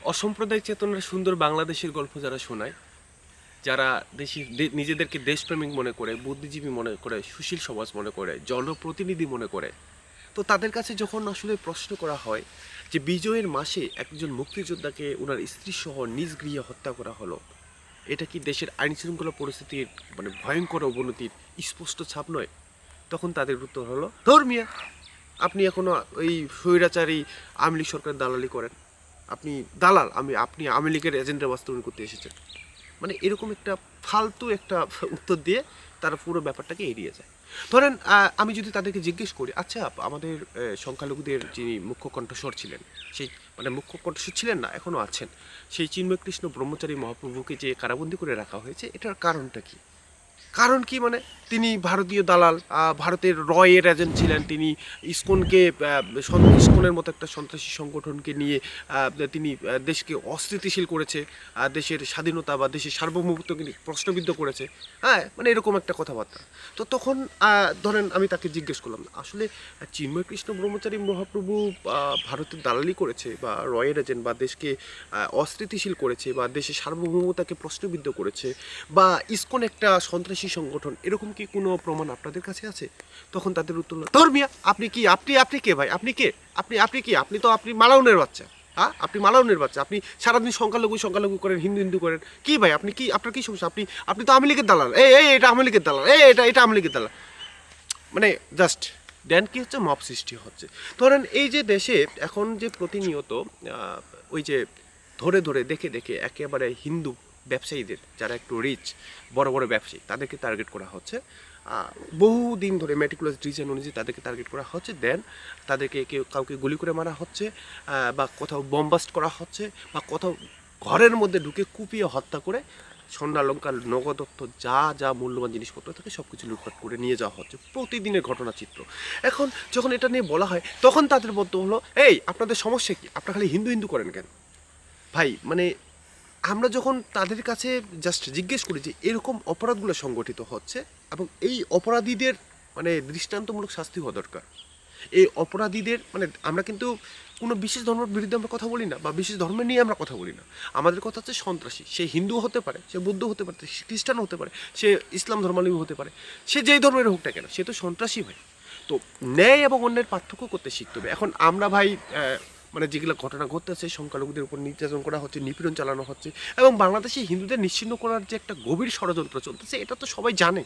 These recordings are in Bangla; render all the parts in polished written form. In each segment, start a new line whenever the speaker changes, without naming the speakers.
অসাম্প্রদায়িক চেতনার সুন্দর বাংলাদেশের গল্প যারা শোনায়, যারা নিজেদেরকে দেশপ্রেমিক মনে করে, বুদ্ধিজীবী মনে করে, সুশীল সমাজ মনে করে, জনপ্রতিনিধি মনে করে, তো তাদের কাছে যখন আসলে প্রশ্ন করা হয় যে বিজয়ের মাসে একজন মুক্তিযোদ্ধাকে ওনার স্ত্রী সহ নিজ গৃহে হত্যা করা হলো, এটা কি দেশের আইন শৃঙ্খলা পরিস্থিতির ভয়ঙ্কর অবনতির স্পষ্ট ছাপ নয়? তখন তাদের উত্তর হলো, ধর্মিয়া, আপনি এখনো ওই স্বৈরাচারী আওয়ামী লীগ সরকারের দালালি করেন, আপনি দালাল, আপনি আওয়ামী লীগের এজেন্ডা বাস্তবায়ন করতে এসেছেন। এরকম একটা ফালতু একটা উত্তর দিয়ে তারা পুরো ব্যাপারটাকে এড়িয়ে যায়। ধরেন আমি যদি তাদেরকে জিজ্ঞেস করি, আচ্ছা আমাদের সংখ্যালঘুদের যিনি মুখ্য কণ্ঠস্বর ছিলেন, সেই মুখ্য কণ্ঠস্বর ছিলেন না, এখনও আছেন, সেই চিন্ময় কৃষ্ণ ব্রহ্মচারী মহাপ্রভুকে যে কারাবন্দী করে রাখা হয়েছে, এটার কারণটা কি? কারণ কি তিনি ভারতীয় দালাল, ভারতের রয়ের এজেন্ট ছিলেন, তিনি ইসকনকে ইসকনের মতো একটা সন্ত্রাসী সংগঠনকে নিয়ে তিনি দেশকে অস্থিতিশীল করেছে, দেশের স্বাধীনতা বা দেশের সার্বভৌমত্বকে প্রশ্নবিদ্ধ করেছে। হ্যাঁ, এরকম একটা কথাবার্তা। তো তখন ধরেন আমি তাকে জিজ্ঞেস করলাম, আসলে চিন্ময় কৃষ্ণ ব্রহ্মচারী মহাপ্রভু ভারতের দালালি করেছে বা রয়ের এজেন্ট বা দেশকে অস্থিতিশীল করেছে বা দেশের সার্বভৌমতাকে প্রশ্নবিদ্ধ করেছে, বা ইসকন একটা সন্ত্রাসী সংগঠন, এরকম কি কোনো প্রমাণ আপনাদের কাছে আছে? তখন তাদের উত্তর হলো, ধর্মিয়া, আপনি কি আপনি কে ভাই, আপনি কে, আপনি কি, আপনি মালাউনের বাচ্চা। হ্যাঁ, আপনি মালাউনের বাচ্চা, আপনি সারাদিন সংখ্যালঘু করেন, হিন্দু করেন, কি ভাই আপনি কি, আপনার কি সমস্যা? আপনি তো আওয়ামী লীগের দালাল, এটা আওয়ামী লীগের দালাল, এটা আওয়ামী লীগের দালাল। জাস্ট দেন কি হচ্ছে, মব সৃষ্টি হচ্ছে। ধরেন এই যে দেশে এখন যে প্রতিনিয়ত ওই যে ধরে ধরে দেখে দেখে একেবারে হিন্দু ব্যবসায়ীদের, যারা একটু রিচ, বড় বড় ব্যবসায়ী, তাদেরকে টার্গেট করা হচ্ছে। বহুদিন ধরে মেটিকুলাস ডিজাইন অনুযায়ী তাদেরকে টার্গেট করা হচ্ছে, দেন তাদেরকে কাউকে গুলি করে মারা হচ্ছে, বা কোথাও বমবাস্ট করা হচ্ছে, বা কোথাও ঘরের মধ্যে ঢুকে কুপিয়ে হত্যা করে স্বর্ণালঙ্কার, নগদ অর্থ, যা যা মূল্যবান জিনিসপত্র থাকে সব কিছু লুটপাট করে নিয়ে যাওয়া হচ্ছে, প্রতিদিনের ঘটনা চিত্র। এখন যখন এটা নিয়ে বলা হয়, তখন তাদের বক্তব্য হলো, এই আপনাদের সমস্যা কি, আপনারা খালি হিন্দু হিন্দু করেন কেন? ভাই আমরা যখন তাদের কাছে জাস্ট জিজ্ঞেস করি যে এরকম অপরাধগুলো সংগঠিত হচ্ছে এবং এই অপরাধীদের দৃষ্টান্তমূলক শাস্তি হওয়া দরকার, এই অপরাধীদের আমরা কিন্তু কোনো বিশেষ ধর্মের বিরুদ্ধে আমরা কথা বলি না, বা বিশেষ ধর্মের নিয়ে আমরা কথা বলি না। আমাদের কথা হচ্ছে সন্ত্রাসী, সে হিন্দু হতে পারে, সে বৌদ্ধ হতে পারে, সে খ্রিস্টান হতে পারে, সে ইসলাম ধর্মাবলম্বী হতে পারে, সে যেই ধর্মের হোক না কেন, সে তো সন্ত্রাসী ভাই। তো ন্যায় এবং অন্যের পার্থক্য করতে শিখতে হবে। এখন আমরা ভাই যেগুলো ঘটনা ঘটতেছে, সংখ্যালঘুদের উপর নির্যাতন করা হচ্ছে, নিপীড়ন চালানো হচ্ছে, এবং বাংলাদেশে হিন্দুদের নিশ্চিহ্ন করার যে একটা গভীর ষড়যন্ত্র চলতেছে, এটা তো সবাই জানে।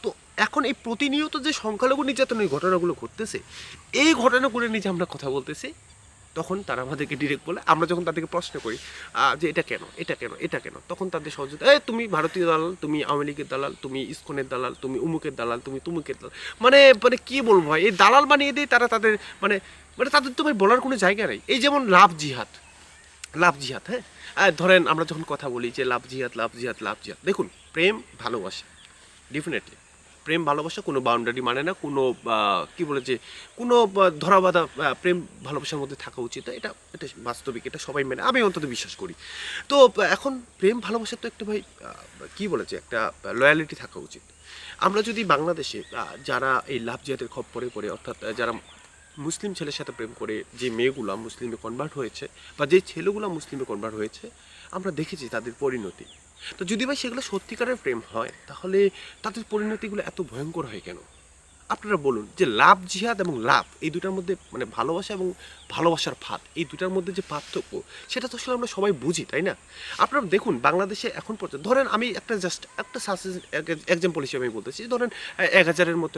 তো এখন এই প্রতিনিয়ত যে সংখ্যালঘু নির্যাতনের ঘটনাগুলো ঘটতেছে, এই ঘটনাগুলো নিয়ে যে আমরা কথা বলতেছি, তখন তারা আমাদেরকে ডিরেক্ট বলে, আমরা যখন তাদেরকে প্রশ্ন করি যে এটা কেন, এটা কেন, এটা কেন, তখন তাদের সহযোগিতা, তুমি ভারতীয় দালাল, তুমি আওয়ামী লীগের দালাল, তুমি ইসকনের দালাল, তুমি উমুকের দালাল, তুমি তুমুকের দালাল, কি বলবো ভাই, এই দালাল বানিয়ে দিয়ে তারা তাদের তাদের তো ভাই বলার কোনো জায়গা নেই। এই যেমন লাভ জিহাদ, লাভ জিহাদ, হ্যাঁ, ধরেন আমরা যখন কথা বলি যে লাভ জিহাদ, লাভ জিহাদ, লাভ জিহাদ, দেখুন, প্রেম ভালোবাসা, ডেফিনেটলি প্রেম ভালোবাসা কোনো বাউন্ডারি মানে না, কোনো কি বলে যে কোনো ধরাবাধা প্রেম ভালোবাসার মধ্যে থাকা উচিত, এটা এটা বাস্তবিক, এটা সবাই মেনে, আমি অন্তত বিশ্বাস করি। তো এখন প্রেম ভালোবাসার তো একটা ভাই কি বলেছে, একটা লয়ালিটি থাকা উচিত। আমরা যদি বাংলাদেশে যারা এই লাভ জিহাদের খপ্পরে পড়ে, অর্থাৎ যারা মুসলিম ছেলের সাথে প্রেম করে যে মেয়েগুলা মুসলিমে কনভার্ট হয়েছে, বা যে ছেলেগুলা মুসলিমে কনভার্ট হয়েছে, আমরা দেখেছি তাদের পরিণতি। তো যদি ভাই সেগুলো সত্যিকারের প্রেম হয়, তাহলে তাদের পরিণতিগুলো এত ভয়ঙ্কর হয় কেন? আপনারা বলুন যে লাভ জিহাদ এবং লাভ, এই দুটার মধ্যে ভালোবাসা এবং ভালোবাসার ফাঁদ, এই দুটার মধ্যে যে পার্থক্য, সেটা তো আসলে আমরা সবাই বুঝি, তাই না? আপনারা দেখুন বাংলাদেশে এখন পর্যন্ত, ধরেন আমি জাস্ট একটা এক্সাম্পল হিসেবে আমি বলতেছি, ধরেন 1000-এর মতো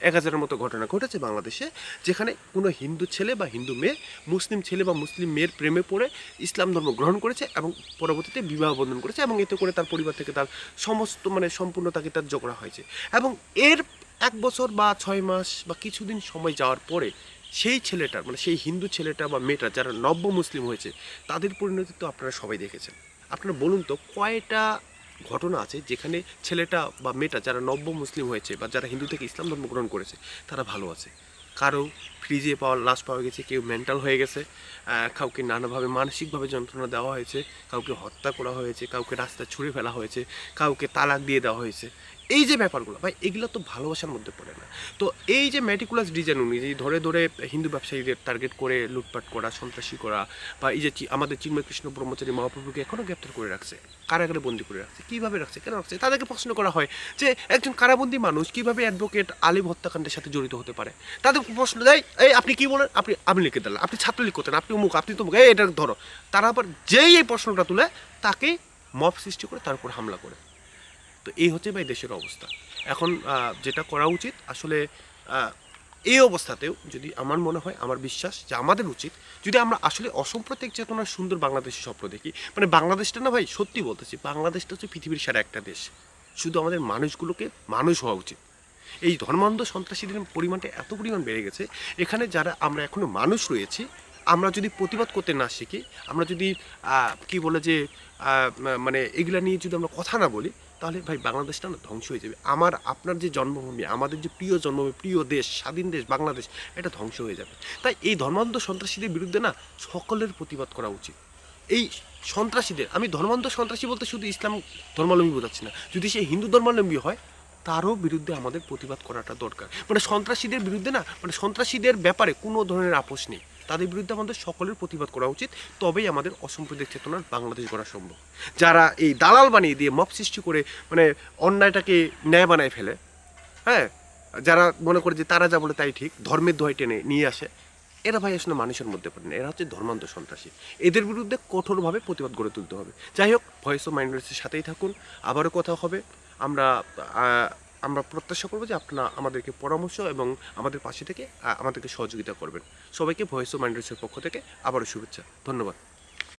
1000-এর মতো ঘটনা ঘটেছে বাংলাদেশে, যেখানে কোনো হিন্দু ছেলে বা হিন্দু মেয়ে মুসলিম ছেলে বা মুসলিম মেয়ের প্রেমে পড়ে ইসলাম ধর্ম গ্রহণ করেছে এবং পরবর্তীতে বিবাহ বন্ধন করেছে, এবং এতে করে তার পরিবার থেকে তার সমস্ত সম্পূর্ণ তাকে তার ঝগড়া হয়েছে, এবং এর 1 বছর বা 6 মাস বা কিছুদিন সময় যাওয়ার পরে সেই ছেলেটার সেই হিন্দু ছেলেটা বা মেয়েটা যারা নব্য মুসলিম হয়েছে, তাদের পরিণতি তো আপনারা সবাই দেখেছেন। আপনারা বলুন তো কয়টা ঘটনা আছে যেখানে ছেলেটা বা মেয়েটা যারা নব্য মুসলিম হয়েছে বা যারা হিন্দু থেকে ইসলাম ধর্ম গ্রহণ করেছে, তারা ভালো আছে? কারো ফ্রিজে লাশ পাওয়া গেছে, কেউ মেন্টাল হয়ে গেছে, কাউকে নানাভাবে মানসিকভাবে যন্ত্রণা দেওয়া হয়েছে, কাউকে হত্যা করা হয়েছে, কাউকে রাস্তায় ছুঁড়ে ফেলা হয়েছে, কাউকে তালাক দিয়ে দেওয়া হয়েছে। এই যে ব্যাপারগুলো ভাই, এগুলো তো ভালোবাসার মধ্যে পড়ে না। তো এই যে মেটিকুলাস ডিজাইন অনুযায়ী ধরে ধরে হিন্দু ব্যবসায়ীদের টার্গেট করে লুটপাট করা, সন্ত্রাসী করা, বা এই যে আমাদের চিন্ময় কৃষ্ণ ব্রহ্মচারী মহাপ্রভুকে এখনও গ্রেপ্তার করে রাখছে, কারাগারে বন্দি করে রাখছে। কীভাবে রাখছে, কেন রাখছে? তাদেরকে প্রশ্ন করা হয় যে একজন কারাবন্দী মানুষ কীভাবে অ্যাডভোকেট আলিম হত্যাকাণ্ডের সাথে জড়িত হতে পারে। তাদের প্রশ্ন দেয়, এই আপনি কি বলেন, আপনি আমি লিখে দিলেন, আপনি ছাত্রলীগ করতেন, আপনি অমুক, আপনি তমুক, এই এটা ধরো। তারা আবার যেই এই প্রশ্নটা তুলে তাকে মব সৃষ্টি করে তার উপর হামলা করে। তো এই হচ্ছে ভাই দেশের অবস্থা। এখন যেটা করা উচিত আসলে, এই অবস্থাতেও যদি আমার মনে হয়, আমার বিশ্বাস যে আমাদের উচিত, যদি আমরা আসলে অসাম্প্রদায়িক চেতনার সুন্দর বাংলাদেশের স্বপ্ন দেখি, মানে বাংলাদেশটা না ভাই, সত্যি বলতেছি, বাংলাদেশটা হচ্ছে পৃথিবীর সেরা একটা দেশ। শুধু আমাদের মানুষগুলোকে মানুষ হওয়া উচিত। এই ধর্মান্ধ সন্ত্রাসীদের পরিমাণটা এত পরিমাণ বেড়ে গেছে, এখানে যারা আমরা এখনো মানুষ রয়েছি, আমরা যদি প্রতিবাদ করতে না শিখি, আমরা যদি কি বলে যে মানে এগুলা নিয়ে যদি আমরা কথা না বলি, তাহলে ভাই বাংলাদেশটা না ধ্বংস হয়ে যাবে। আমার আপনার যে জন্মভূমি, আমাদের যে প্রিয় জন্মভূমি, প্রিয় দেশ, স্বাধীন দেশ বাংলাদেশ, এটা ধ্বংস হয়ে যাবে। তাই এই ধর্মান্ধ সন্ত্রাসীদের বিরুদ্ধে না সকলের প্রতিবাদ করা উচিত। এই সন্ত্রাসীদের, আমি ধর্মান্ধ সন্ত্রাসী বলতে শুধু ইসলাম ধর্মাবলম্বী বোঝাচ্ছি না, যদি সে হিন্দু ধর্মাবলম্বী হয় তারও বিরুদ্ধে আমাদের প্রতিবাদ করাটা দরকার। মানে সন্ত্রাসীদের বিরুদ্ধে না, মানে সন্ত্রাসীদের ব্যাপারে কোনো ধরনের আপোষ নেই, তাদের বিরুদ্ধে আমাদের সকলের প্রতিবাদ করা উচিত। তবেই আমাদের অসাম্প্রদায়িক চেতনার বাংলাদেশ গড়া সম্ভব। যারা এই দালাল বানিয়ে দিয়ে মব সৃষ্টি করে মানে অন্যায়টাকে ন্যায় বানায় ফেলে, হ্যাঁ, যারা মনে করে যে তারা যা বলে তাই ঠিক, ধর্মের দোহাই টেনে নিয়ে আসে, এরা ভাই আসলে মানুষের মধ্যে পড়ে না, এরা হচ্ছে ধর্মান্ধ সন্ত্রাসী। এদের বিরুদ্ধে কঠোরভাবে প্রতিবাদ গড়ে তুলতে হবে। যাই হোক, ভয়েস অফ মাইনরিটির সাথেই থাকুন, আবারও কথা হবে। আমরা আমরা প্রত্যাশা করবো যে আপনারা আমাদেরকে পরামর্শ এবং আমাদের পাশে থেকে আমাদেরকে সহযোগিতা করবেন। সবাইকে ভয়েস অফ মাইনরিটির পক্ষ থেকে আবারও শুভেচ্ছা, ধন্যবাদ।